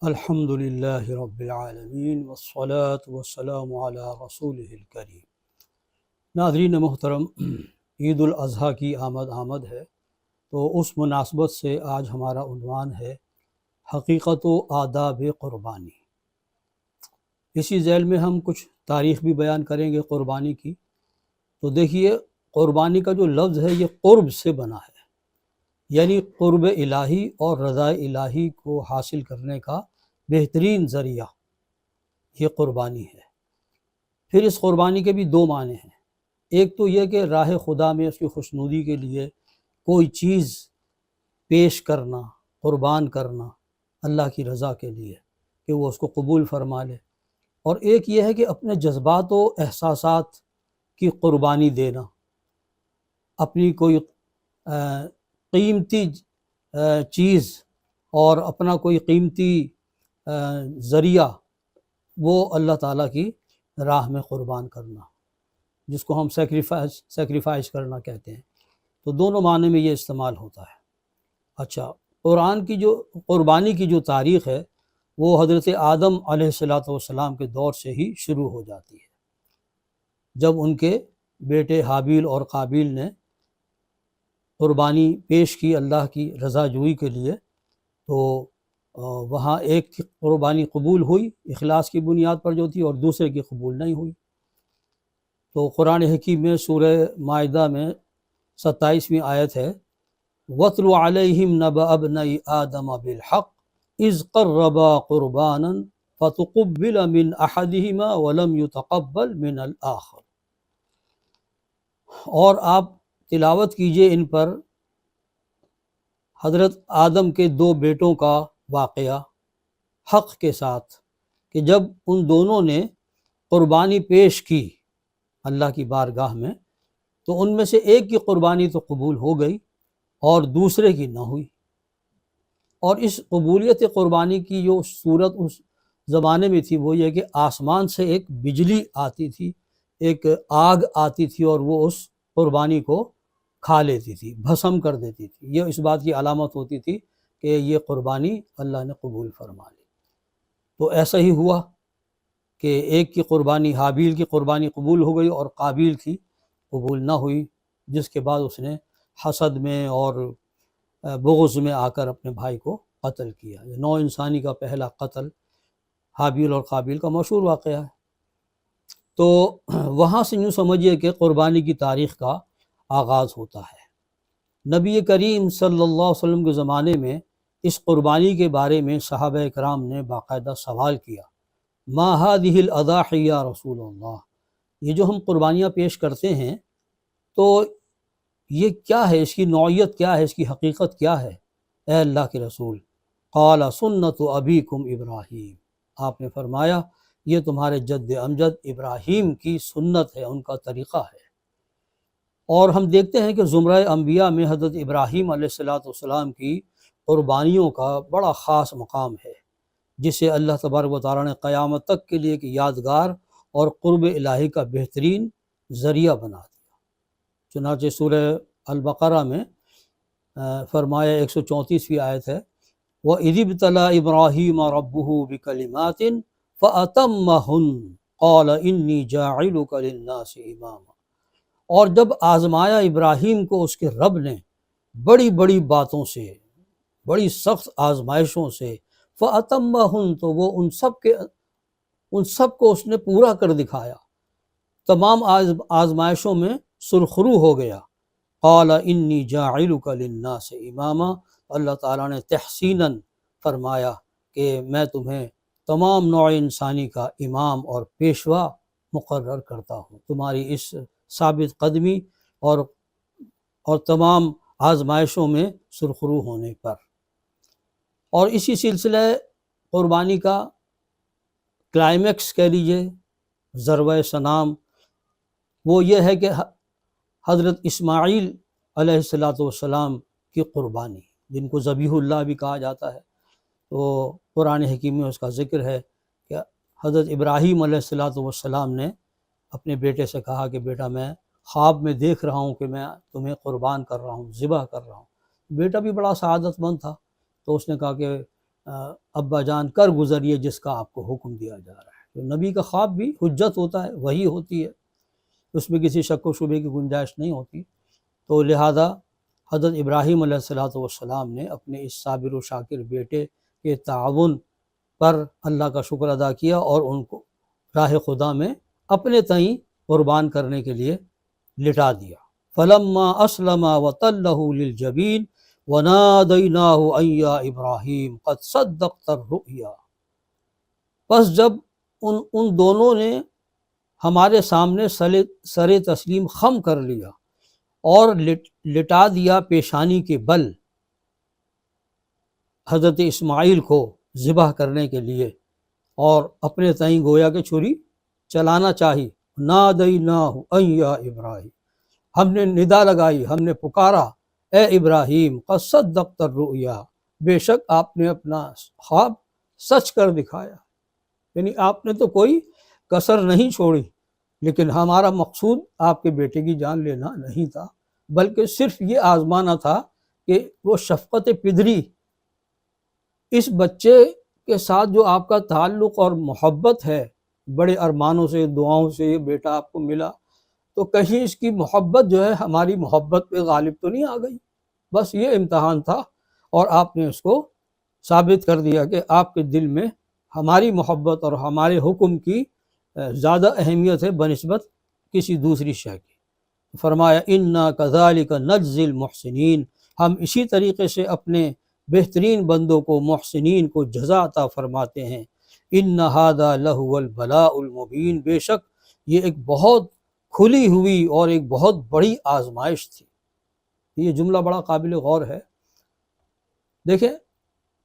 الحمد للہ رب العالمین والصلاة والسلام علی رسولہ الکریم۔ ناظرین محترم، عید الاضحیٰ کی آمد ہے، تو اس مناسبت سے آج ہمارا عنوان ہے حقیقت و آداب قربانی۔ اسی ذیل میں ہم کچھ تاریخ بھی بیان کریں گے قربانی کی۔ تو دیکھیے، قربانی کا جو لفظ ہے یہ قرب سے بنا ہے، یعنی قرب الہی اور رضا الہی کو حاصل کرنے کا بہترین ذریعہ یہ قربانی ہے۔ پھر اس قربانی کے بھی دو معنی ہیں۔ ایک تو یہ کہ راہ خدا میں اس کی خوشنودی کے لیے کوئی چیز پیش کرنا، قربان کرنا اللہ کی رضا کے لیے کہ وہ اس کو قبول فرما لے، اور ایک یہ ہے کہ اپنے جذبات و احساسات کی قربانی دینا، اپنی کوئی قیمتی چیز اور اپنا کوئی قیمتی ذریعہ وہ اللہ تعالیٰ کی راہ میں قربان کرنا، جس کو ہم سیکریفائز کرنا کہتے ہیں۔ تو دونوں معنی میں یہ استعمال ہوتا ہے۔ اچھا، قرآن کی جو قربانی کی جو تاریخ ہے وہ حضرت آدم علیہ السلام کے دور سے ہی شروع ہو جاتی ہے، جب ان کے بیٹے حابیل اور قابیل نے قربانی پیش کی اللہ کی رضا جوئی کے لیے، تو وہاں ایک کی قربانی قبول ہوئی اخلاص کی بنیاد پر جو تھی، اور دوسرے کی قبول نہیں ہوئی۔ تو قرآن حکیم میں سورہ مائدہ میں 27ویں آیت ہے، وَاتْلُ عَلَيْهِمْ نَبَأَ ابْنَيْ آدَمَ بِالْحَقِّ إِذْ قَرَّبَا قُرْبَانًا فَتُقُبِّلَ مِنْ أَحَدِهِمَا وَلَمْ يُتَقَبَّلْ مِنَ الْآخَرِ۔ اور آپ تلاوت کیجئے ان پر حضرت آدم کے دو بیٹوں کا واقعہ حق کے ساتھ، کہ جب ان دونوں نے قربانی پیش کی اللہ کی بارگاہ میں، تو ان میں سے ایک کی قربانی تو قبول ہو گئی اور دوسرے کی نہ ہوئی۔ اور اس قبولیت قربانی کی جو صورت اس زمانے میں تھی وہ یہ کہ آسمان سے ایک بجلی آتی تھی، ایک آگ آتی تھی، اور وہ اس قربانی کو کھا لیتی تھی، بھسم کر دیتی تھی۔ یہ اس بات کی علامت ہوتی تھی کہ یہ قربانی اللہ نے قبول فرما لی۔ تو ایسا ہی ہوا کہ ایک کی قربانی، حابیل کی قربانی قبول ہو گئی اور قابیل کی قبول نہ ہوئی، جس کے بعد اس نے حسد میں اور بغض میں آ کر اپنے بھائی کو قتل کیا۔ یہ نوع انسانی کا پہلا قتل حابیل اور قابیل کا مشہور واقعہ ہے۔ تو وہاں سے یوں سمجھیے کہ قربانی کی تاریخ کا آغاز ہوتا ہے۔ نبی کریم صلی اللہ علیہ وسلم کے زمانے میں اس قربانی کے بارے میں صحابہ کرام نے باقاعدہ سوال کیا، ما هذه الاضاحی یا رسول اللہ، یہ جو ہم قربانیاں پیش کرتے ہیں تو یہ کیا ہے، اس کی نوعیت کیا ہے، اس کی حقیقت کیا ہے اے اللہ کے رسول؟ قال سنت ابیکم ابراہیم، آپ نے فرمایا یہ تمہارے جد امجد ابراہیم کی سنت ہے، ان کا طریقہ ہے۔ اور ہم دیکھتے ہیں کہ زمرہ انبیاء میں حضرت ابراہیم علیہ السلام کی قربانیوں کا بڑا خاص مقام ہے، جسے اللہ تبارک و تعالیٰ نے قیامت تک کے لیے ایک یادگار اور قرب الہی کا بہترین ذریعہ بنا دیا۔ چنانچہ سورہ البقرہ میں فرمایا 134ویں آیت ہے، وَإِذِ ابْتَلَىٰ إِبْرَاهِيمَ رَبُّهُ بِكَلِمَاتٍ فَأَتَمَّهُنَّ قَالَ إِنِّي جَاعِلُكَ لِلنَّاسِ إِمَامًا، اور جب آزمایا ابراہیم کو اس کے رب نے بڑی بڑی باتوں سے، بڑی سخت آزمائشوں سے، فَأَتَمَّهُنَّ، تو وہ ان سب کو اس نے پورا کر دکھایا، تمام آزمائشوں میں سرخرو ہو گیا۔ قال انی جاعلک للناس اماما، اللہ تعالیٰ نے تحسیناً فرمایا کہ میں تمہیں تمام نوع انسانی کا امام اور پیشوا مقرر کرتا ہوں، تمہاری اس ثابت قدمی اور تمام آزمائشوں میں سرخرو ہونے پر۔ اور اسی سلسلہ قربانی کا کلائمیکس کہہ لیجئے، ذروۂ سنام، وہ یہ ہے کہ حضرت اسماعیل علیہ السلام کی قربانی، جن کو ذبیح اللہ بھی کہا جاتا ہے۔ تو قرآن حکیم میں اس کا ذکر ہے کہ حضرت ابراہیم علیہ السلام نے اپنے بیٹے سے کہا کہ بیٹا میں خواب میں دیکھ رہا ہوں کہ میں تمہیں قربان کر رہا ہوں، ذبح کر رہا ہوں۔ بیٹا بھی بڑا سعادت مند تھا، تو اس نے کہا کہ ابا جان کر گزریے جس کا آپ کو حکم دیا جا رہا ہے۔ تو نبی کا خواب بھی حجت ہوتا ہے، وحی ہوتی ہے، اس میں کسی شک و شبے کی گنجائش نہیں ہوتی۔ تو لہذا حضرت ابراہیم علیہ السلام نے اپنے اس صابر و شاکر بیٹے کے تعاون پر اللہ کا شکر ادا کیا اور ان کو راہ خدا میں اپنے تئیں قربان کرنے کے لیے لٹا دیا۔ فلما اسلم وتلہ للجبین ونادیناہ ان یا ابراہیم قد صدقت الرؤیا۔ پس جب ان دونوں نے ہمارے سامنے سر تسلیم خم کر لیا اور لٹا دیا پیشانی کے بل حضرت اسماعیل کو ذبح کرنے کے لیے، اور اپنے تئیں گویا کہ چھری چلانا چاہی، نادیناہ ان یا ابراہیم، ہم نے ندا لگائی، ہم نے پکارا، اے ابراہیم قد صدقت الرؤیا، بے شک آپ نے اپنا خواب سچ کر دکھایا، یعنی آپ نے تو کوئی کسر نہیں چھوڑی، لیکن ہمارا مقصود آپ کے بیٹے کی جان لینا نہیں تھا، بلکہ صرف یہ آزمانا تھا کہ وہ شفقت پدری، اس بچے کے ساتھ جو آپ کا تعلق اور محبت ہے، بڑے ارمانوں سے دعاؤں سے یہ بیٹا آپ کو ملا، تو کہیں اس کی محبت جو ہے ہماری محبت پہ غالب تو نہیں آ گئی۔ بس یہ امتحان تھا، اور آپ نے اس کو ثابت کر دیا کہ آپ کے دل میں ہماری محبت اور ہمارے حکم کی زیادہ اہمیت ہے بنسبت کسی دوسری شے کی۔ فرمایا انا کذالک نجزی المحسنین، ہم اسی طریقے سے اپنے بہترین بندوں کو، محسنین کو جزا عطا فرماتے ہیں۔ ان ھذا لہو البلاء المبین، بے شک یہ ایک بہت کھلی ہوئی اور ایک بہت بڑی آزمائش تھی۔ یہ جملہ بڑا قابل غور ہے۔ دیکھیں،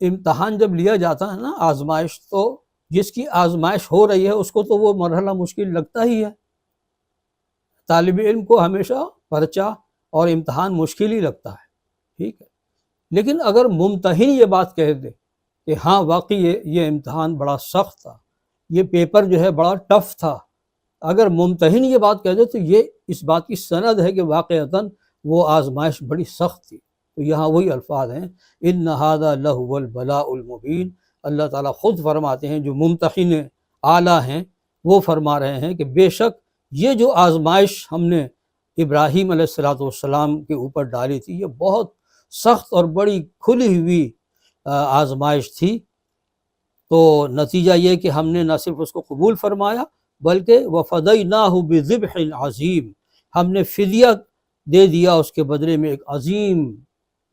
امتحان جب لیا جاتا ہے نا، آزمائش، تو جس کی آزمائش ہو رہی ہے اس کو تو وہ مرحلہ مشکل لگتا ہی ہے۔ طالب علم کو ہمیشہ پرچہ اور امتحان مشکل ہی لگتا ہے، ٹھیک ہے، لیکن اگر ممتحن یہ بات کہہ دے کہ ہاں واقعی یہ امتحان بڑا سخت تھا، یہ پیپر جو ہے بڑا ٹف تھا، اگر ممتحن یہ بات کہہ دے تو یہ اس بات کی سند ہے کہ واقعتاً وہ آزمائش بڑی سخت تھی۔ تو یہاں وہی الفاظ ہیں، ان ھذا لہو البلاء المبین۔ اللہ تعالیٰ خود فرماتے ہیں، جو ممتحن اعلیٰ ہیں وہ فرما رہے ہیں کہ بے شک یہ جو آزمائش ہم نے ابراہیم علیہ السلام کے اوپر ڈالی تھی، یہ بہت سخت اور بڑی کھلی ہوئی آزمائش تھی۔ تو نتیجہ یہ کہ ہم نے نہ صرف اس کو قبول فرمایا بلکہ وَفَدَيْنَاهُ بِذِبْحٍ عَظِيمٍ، ہم نے فدیہ دے دیا اس کے بدلے میں ایک عظیم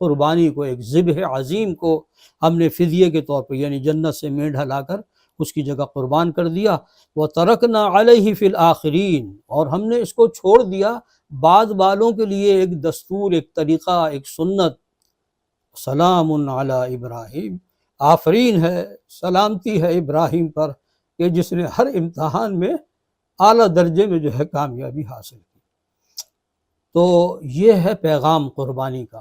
قربانی کو، ایک ذبح عظیم کو ہم نے فدیے کے طور پر، یعنی جنت سے مینڈھا لا کر اس کی جگہ قربان کر دیا۔ وَتَرَكْنَا عَلَيْهِ فِي الْآخِرِينَ، اور ہم نے اس کو چھوڑ دیا بعد والوں کے لیے ایک دستور، ایک طریقہ، ایک سنت۔ سلام علی ابراہیم، آفرین ہے، سلامتی ہے ابراہیم پر کہ جس نے ہر امتحان میں اعلیٰ درجے میں جو ہے کامیابی حاصل کی۔ تو یہ ہے پیغام قربانی کا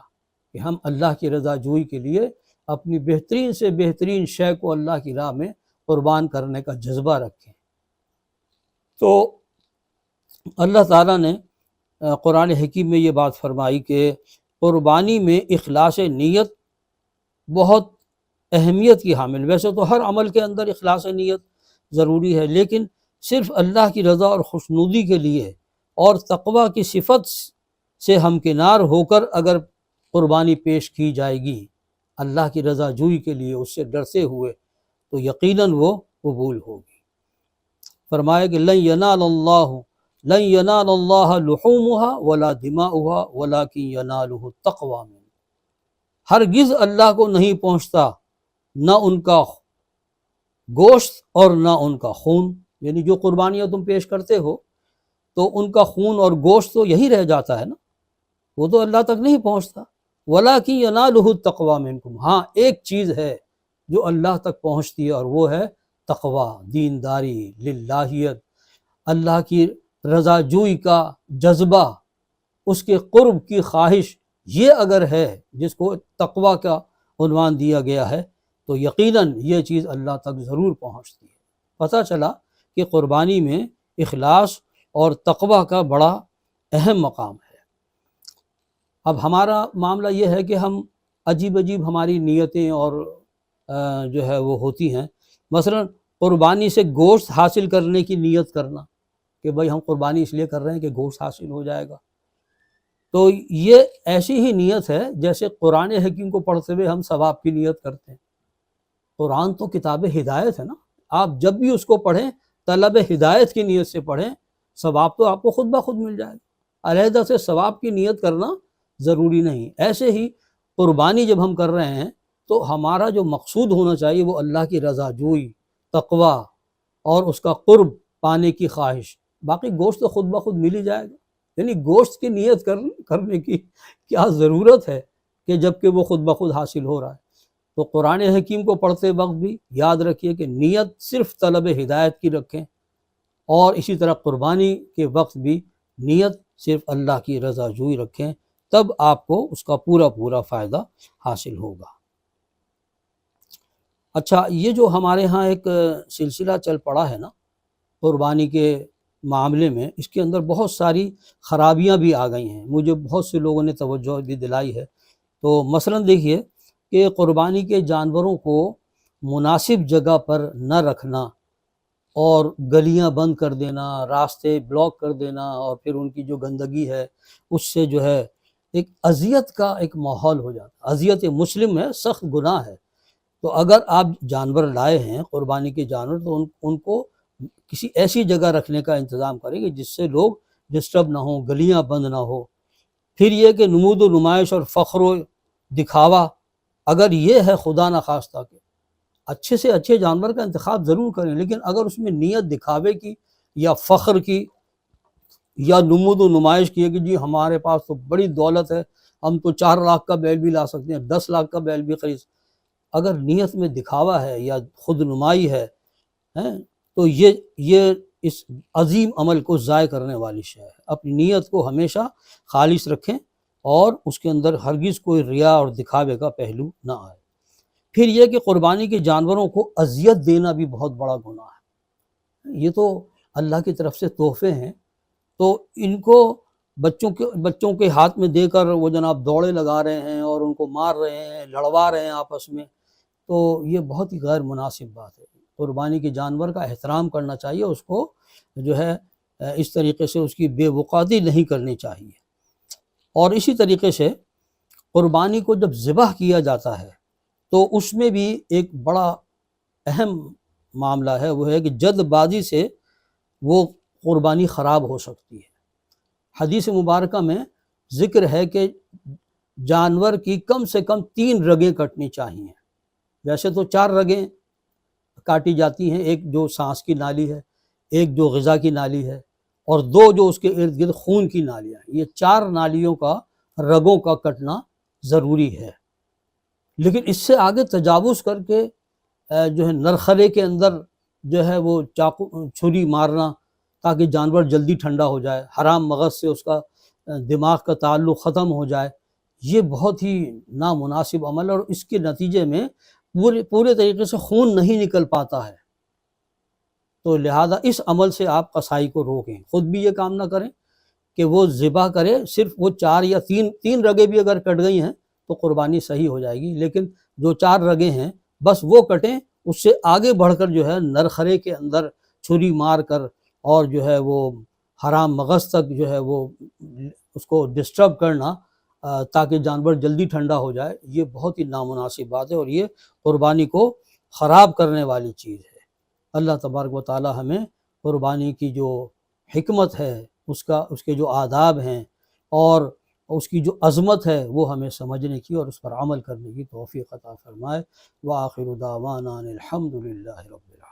کہ ہم اللہ کی رضا جوئی کے لیے اپنی بہترین سے بہترین شے کو اللہ کی راہ میں قربان کرنے کا جذبہ رکھیں۔ تو اللہ تعالیٰ نے قرآن حکیم میں یہ بات فرمائی کہ قربانی میں اخلاص نیت بہت اہمیت کی حامل۔ ویسے تو ہر عمل کے اندر اخلاص نیت ضروری ہے، لیکن صرف اللہ کی رضا اور خوشنودی کے لیے اور تقویٰ کی صفت سے ہمکنار ہو کر اگر قربانی پیش کی جائے گی اللہ کی رضا جوئی کے لیے، اس سے ڈرتے ہوئے، تو یقیناً وہ قبول ہوگی۔ فرمایا کہ لن ینال اللہ لحومها ولا دماؤها ولکن ینالہ التقوی منکم، ہرگز اللہ کو نہیں پہنچتا نہ ان کا گوشت اور نہ ان کا خون، یعنی جو قربانیاں تم پیش کرتے ہو تو ان کا خون اور گوشت تو یہی رہ جاتا ہے نا، وہ تو اللہ تک نہیں پہنچتا۔ وَلَٰكِن يَنَالُهُ التَّقْوَىٰ مِنكُمْ، ہاں ایک چیز ہے جو اللہ تک پہنچتی ہے، اور وہ ہے تقویٰ، دینداری، للہیت، اللہ کی رضا جوئی کا جذبہ، اس کے قرب کی خواہش، یہ اگر ہے جس کو تقویٰ کا عنوان دیا گیا ہے تو یقیناً یہ چیز اللہ تک ضرور پہنچتی ہے۔ پتہ چلا کہ قربانی میں اخلاص اور تقویٰ کا بڑا اہم مقام ہے۔ اب ہمارا معاملہ یہ ہے کہ ہم عجیب عجیب ہماری نیتیں اور جو ہے وہ ہوتی ہیں۔ مثلا قربانی سے گوشت حاصل کرنے کی نیت کرنا کہ بھائی ہم قربانی اس لیے کر رہے ہیں کہ گوشت حاصل ہو جائے گا، تو یہ ایسی ہی نیت ہے جیسے قرآن حکیم کو پڑھتے ہوئے ہم ثواب کی نیت کرتے ہیں۔ قرآن تو کتاب ہدایت ہے نا، آپ جب بھی اس کو پڑھیں طلب ہدایت کی نیت سے پڑھیں، ثواب تو آپ کو خود بخود مل جائے گا، علیحدہ سے ثواب کی نیت کرنا ضروری نہیں۔ ایسے ہی قربانی جب ہم کر رہے ہیں تو ہمارا جو مقصود ہونا چاہیے وہ اللہ کی رضا جوئی، تقوی اور اس کا قرب پانے کی خواہش، باقی گوشت تو خود بخود مل ہی جائے گا۔ یعنی گوشت کی نیت کرنے کی کیا ضرورت ہے کہ جب کہ وہ خود بخود حاصل ہو رہا ہے۔ تو قرآن حکیم کو پڑھتے وقت بھی یاد رکھیے کہ نیت صرف طلب ہدایت کی رکھیں، اور اسی طرح قربانی کے وقت بھی نیت صرف اللہ کی رضا جوئی رکھیں، تب آپ کو اس کا پورا پورا فائدہ حاصل ہوگا۔ اچھا، یہ جو ہمارے ہاں ایک سلسلہ چل پڑا ہے نا قربانی کے معاملے میں، اس کے اندر بہت ساری خرابیاں بھی آ گئی ہیں، مجھے بہت سے لوگوں نے توجہ بھی دلائی ہے۔ تو مثلا دیکھیے کہ قربانی کے جانوروں کو مناسب جگہ پر نہ رکھنا اور گلیاں بند کر دینا، راستے بلاک کر دینا، اور پھر ان کی جو گندگی ہے اس سے جو ہے ایک اذیت کا ایک ماحول ہو جاتا ہے۔ اذیت مسلم ہے، سخت گناہ ہے۔ تو اگر آپ جانور لائے ہیں قربانی کے جانور، تو ان کو کسی ایسی جگہ رکھنے کا انتظام کریں کہ جس سے لوگ ڈسٹرب نہ ہوں، گلیاں بند نہ ہو۔ پھر یہ کہ نمود و نمائش اور فخر و دکھاوا، اگر یہ ہے خدا نخواستہ کہ اچھے سے اچھے جانور کا انتخاب ضرور کریں، لیکن اگر اس میں نیت دکھاوے کی یا فخر کی یا نمود و نمائش کی ہے کہ جی ہمارے پاس تو بڑی دولت ہے، ہم تو 4 لاکھ کا بیل بھی لا سکتے ہیں، 10 لاکھ کا بیل بھی خرید، اگر نیت میں دکھاوا ہے یا خود نمائی ہے تو یہ اس عظیم عمل کو ضائع کرنے والی شے ہے۔ اپنی نیت کو ہمیشہ خالص رکھیں اور اس کے اندر ہرگز کوئی ریا اور دکھاوے کا پہلو نہ آئے۔ پھر یہ کہ قربانی کے جانوروں کو اذیت دینا بھی بہت بڑا گناہ ہے۔ یہ تو اللہ کی طرف سے تحفے ہیں، تو ان کو بچوں کے ہاتھ میں دے کر وہ جناب دوڑے لگا رہے ہیں اور ان کو مار رہے ہیں، لڑوا رہے ہیں آپس میں، تو یہ بہت ہی غیر مناسب بات ہے۔ قربانی کے جانور کا احترام کرنا چاہیے، اس کو جو ہے اس طریقے سے اس کی بے وقعتی نہیں کرنی چاہیے۔ اور اسی طریقے سے قربانی کو جب ذبح کیا جاتا ہے تو اس میں بھی ایک بڑا اہم معاملہ ہے، وہ ہے کہ جلد بازی سے وہ قربانی خراب ہو سکتی ہے۔ حدیث مبارکہ میں ذکر ہے کہ جانور کی کم سے کم 3 رگیں کٹنی چاہیے۔ ویسے تو 4 رگیں کاٹی جاتی ہیں، ایک جو سانس کی نالی ہے، ایک جو غذا کی نالی ہے، اور 2 جو اس کے ارد گرد خون کی نالیاں ہیں۔ یہ 4 نالیوں کا، رگوں کا کٹنا ضروری ہے۔ لیکن اس سے آگے تجاوز کر کے جو ہے نرخرے کے اندر جو ہے وہ چاقو چھری مارنا تاکہ جانور جلدی ٹھنڈا ہو جائے، حرام مغز سے اس کا دماغ کا تعلق ختم ہو جائے، یہ بہت ہی نامناسب عمل، اور اس کے نتیجے میں پورے طریقے سے خون نہیں نکل پاتا ہے۔ تو لہذا اس عمل سے آپ قصائی کو روکیں، خود بھی یہ کام نہ کریں کہ وہ ذبح کرے، صرف وہ 4 یا 3 رگیں بھی اگر کٹ گئی ہیں تو قربانی صحیح ہو جائے گی، لیکن جو 4 رگیں ہیں بس وہ کٹیں، اس سے آگے بڑھ کر جو ہے نرخرے کے اندر چھری مار کر اور جو ہے وہ حرام مغز تک جو ہے وہ اس کو ڈسٹرب کرنا تاکہ جانور جلدی ٹھنڈا ہو جائے، یہ بہت ہی نامناسب بات ہے، اور یہ قربانی کو خراب کرنے والی چیز ہے۔ اللہ تبارک و تعالی ہمیں قربانی کی جو حکمت ہے، اس کے جو آداب ہیں اور اس کی جو عظمت ہے وہ ہمیں سمجھنے کی اور اس پر عمل کرنے کی توفیق عطا فرمائے۔ وآخر دعوانا الحمد للہ رب العالمین۔